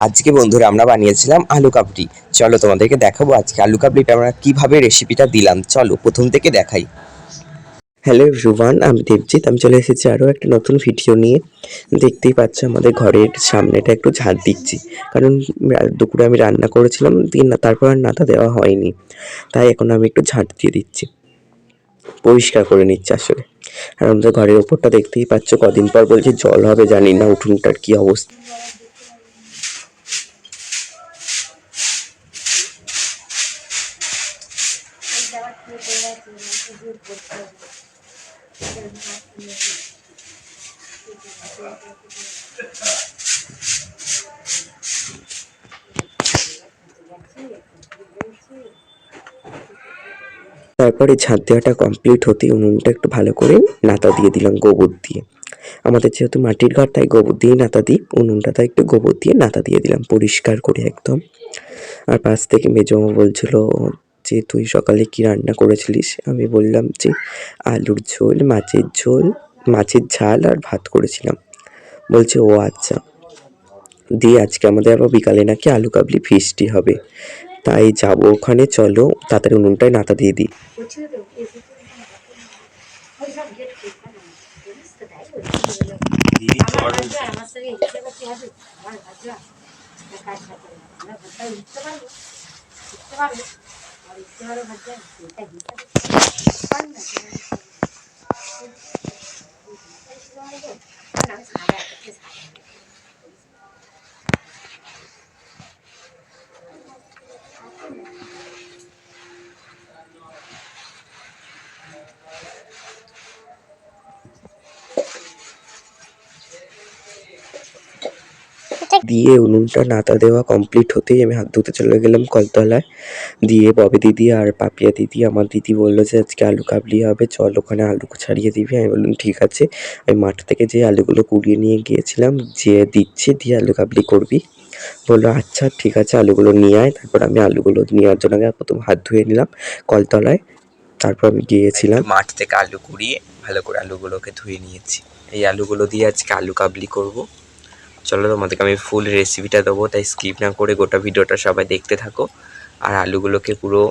আজকে বন্ধুরা আমরা বানিয়েছিলাম আলু কাবলি। চলো তোমাদেরকে দেখাবো আজকে আলু কাবলিটা আমরা কিভাবে রেসিপিটা দিলাম। চলো প্রথম থেকে দেখাই। হ্যালো এভরিওয়ান, আমি দেবজিৎ। আমি চলে এসেছি আরও একটা নতুন ভিডিও নিয়ে। দেখতেই পাচ্ছ আমাদের ঘরের সামনেটা একটু ঝাড় দিচ্ছি, কারণ দুপুরে আমি রান্না করেছিলাম তারপর আর নাতা দেওয়া হয়নি, তাই এখন আমি একটু ঝাড় দিয়ে দিচ্ছি, পরিষ্কার করে নিচ্ছি আসলে। আর আমাদের ঘরের ওপরটা দেখতেই পাচ্ছ, কদিন পর বলছে জল হবে, জানি না উঠোনটার কি অবস্থা। তারপরে ঝাঁট দেওয়াটা কমপ্লিট হতেই উনুনটা একটু ভালো করে নাতা দিয়ে দিলাম গোবর দিয়ে। আমাদের যেহেতু মাটির ঘর, তাই গোবর দিয়ে নাতা দিই। উনুনটা তাই একটু গোবর দিয়ে নাতা দিয়ে দিলাম পরিষ্কার করে একদম। আর পাশ থেকে মেজমা বলছিল যে তুই সকালে কি রান্না করেছিলিস। আমি বললাম যে আলুর ঝোল, মাছের ঝোল, মাছের ঝাল আর ভাত করেছিলাম। বলছে ও আচ্ছা। দিয়ে আজকে আমাদের আবার বিকালে নাকি আলু কাবলি ফিস্টি হবে, তাই যাবো ওখানে। চলো তাড়াতাড়ি উনুনটায় নাতা দিয়ে দিই। দিয়ে উনুনটা নাতা দেওয়া কমপ্লিট হতেই আমি হাত ধুতে চলে গেলাম কলতলায়। দিয়ে ববে দিদি আর পাপিয়া দিদি, আমার দিদি বললো যে আজকে আলু কাবলি হবে, চল ওখানে আলু ছাড়িয়ে দিবি। আমি বললাম ঠিক আছে। আমি মাঠ থেকে যে আলুগুলো কুড়িয়ে নিয়ে গিয়েছিলাম, যে দিচ্ছি, দিয়ে আলু কাবলি করবি। বললো আচ্ছা ঠিক আছে, আলুগুলো নিয়ে আয়। তারপর আমি আলুগুলো নেওয়ার জন্য আগে প্রথম হাত ধুয়ে নিলাম কলতলায়। তারপর আমি গিয়েছিলাম মাঠ থেকে আলু কুড়িয়ে ভালো করে আলুগুলোকে ধুয়ে নিয়েছি। এই আলুগুলো দিয়ে আজকে আলু কাবলি করবো। চলো তোমাদেরকে আমি ফুল রেসিপিটা দেবো, তাই স্কিপ না করে গোটা ভিডিওটা সবাই দেখতে থাকো। আর আলুগুলোকে পুরো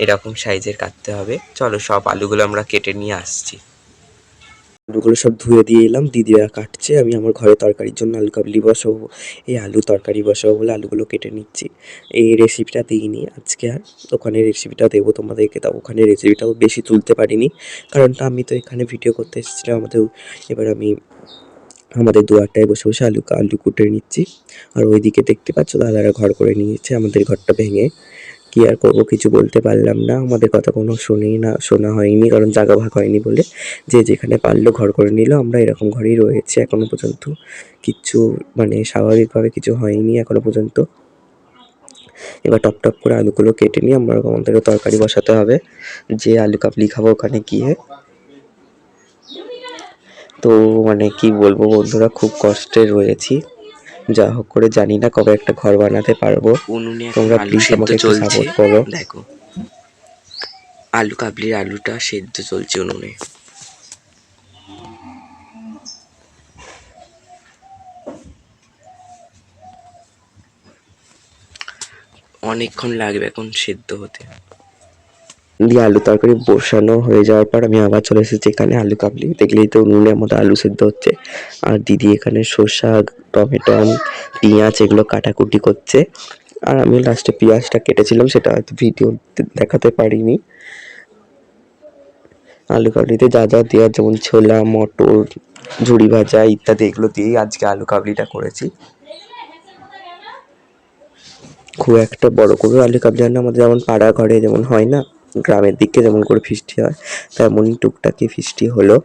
এরকম সাইজের কাটতে হবে। চলো সব আলুগুলো আমরা কেটে নিয়ে আসছি। আলুগুলো সব ধুয়ে দিয়ে এলাম, দিদিরা কাটছে। আমি আমার ঘরে তরকারির জন্য আলু কাবলি বসাবো, এই আলু তরকারি বসাবো বলে আলুগুলো কেটে নিচ্ছি। এই রেসিপিটা দিইনি আজকে, আর ওখানে রেসিপিটা দেবো তোমাদেরকে। তা ওখানে রেসিপিটাও বেশি তুলতে পারিনি, কারণ আমি তো এখানে ভিডিও করতে এসেছিলাম আমাদের। এবার আমি আমাদের দুয়ারটায় বসে বসে আলু কুটে নিচ্ছি। আর ওইদিকে দেখতে পাচ্ছ দাদারা ঘর করে নিয়েছে আমাদের ঘরটা ভেঙে। কি আর করবো, কিছু বলতে পারলাম না। আমাদের কথা কোনো শোনা হয়নি, কারণ জায়গা ভাগ হয়নি বলে। যে যেখানে পারলো ঘর করে নিল। আমরা এরকম ঘরেই রয়েছি এখনো পর্যন্ত। কিচ্ছু মানে স্বাভাবিকভাবে কিছু হয়নি এখনো পর্যন্ত। এবার টপ টপ করে আলুগুলো কেটে নিয়ে আমাদেরও তরকারি বসাতে হবে, যে আলু কাবলি খাবো ওখানে গিয়ে। তো মানে কি বলবো বন্ধুরা, খুব কষ্টে রয়েছি। যা হোক করে, জানি না কবে একটা ঘর বানাতে পারবো। তোমরা প্লিজ আমাকে একটু সাপোর্ট করো। দেখো আলু কাবলির আলুটা সেদ্ধ চলছে উনুনে। অনেকক্ষণ লাগবে এখন সেদ্ধ হতে। দিয়ে আলু তরকারি বসানো হয়ে যাওয়ার পর আমি আবার চলে এসেছি এখানে আলু কাবলি। দেখলেই তো উনুনের মধ্যে আলু সেদ্ধ হচ্ছে। আর দিদি এখানে শসা, টমেটো, পেঁয়াজ এগুলো কাটাকুটি করছে। আর আমি লাস্টে পেঁয়াজটা কেটেছিলাম, সেটা হয়তো ভিডিও দেখাতে পারিনি। আলু কাবলিতে যা যা দেওয়ার, যেমন ছোলা, মটর, ঝুড়ি ভাজা ইত্যাদি, এগুলো দিয়েই আজকে আলু কাবলিটা করেছি। খুব একটা বড় করে আলু কাবলি হয় না, আমাদের যেমন পাড়া ঘরে যেমন হয় না, গ্রামের দিকে যেমন করে ফিস্টি হয়, তেমনই টুকটাকি ফিস্টি হলো।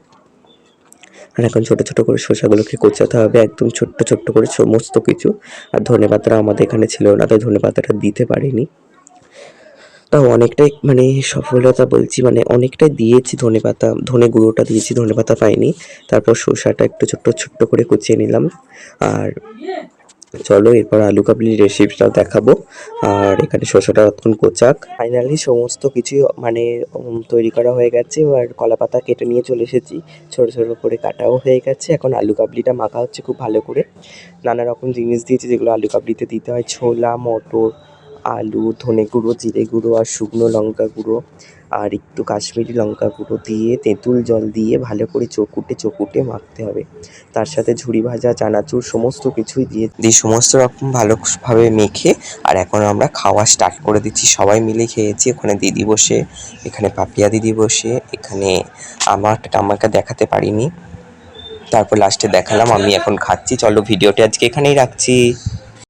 আর এখন ছোটো ছোটো করে শসাগুলোকে কোচাতে হবে, একদম ছোট্ট ছোট্ট করে সমস্ত কিছু। আর ধনেপাতাটা আমাদের এখানে ছিল না, তাই ধনেপাতাটা দিতে পারিনি। তাও অনেকটাই মানে সফলতা বলছি, মানে অনেকটাই দিয়েছি ধনেপাতা, ধনে গুঁড়োটা দিয়েছি, ধনেপাতা পাইনি। তারপর শসাটা একটু ছোট্ট ছোট্ট করে কুচিয়ে নিলাম। আর চলো এরপর আলু কাবলির রেসিপিটাও দেখাবো। আর এখানে শসাটা তখন কোচাক। ফাইনালি সমস্ত কিছুই মানে তৈরি করা হয়ে গেছে। এবার কলাপাতা কেটে নিয়ে চলে এসেছি, ছোটো ছোটো করে কাটাও হয়ে গেছে। এখন আলু কাবলিটা মাখা হচ্ছে খুব ভালো করে। নানা রকম জিনিস দিয়েছি যেগুলো আলু কাবলিতে দিতে হয়, ছোলা, মটর, আলু, ধনে গুঁড়ো, জিরে গুঁড়ো আর শুকনো লঙ্কা গুঁড়ো আর একটু কাশ্মীরি লঙ্কা গুঁড়ো দিয়ে তেঁতুল জল দিয়ে ভালো করে চকুটে মাখতে হবে। তার সাথে ঝুরি ভাজা, চানাচুর সমস্ত কিছুই দিয়ে সমস্ত রকম ভালোভাবে মেখে আর এখন আমরা খাওয়া স্টার্ট করে দিচ্ছি। সবাই মিলে খেয়েছি। ওখানে দিদি বসে, এখানে পাপিয়া দিদি বসে, এখানে আমাকে দেখাতে পারিনি, তারপর লাস্টে দেখালাম। আমি এখন খাচ্ছি। চলো ভিডিওটি আজকে এখানেই রাখছি।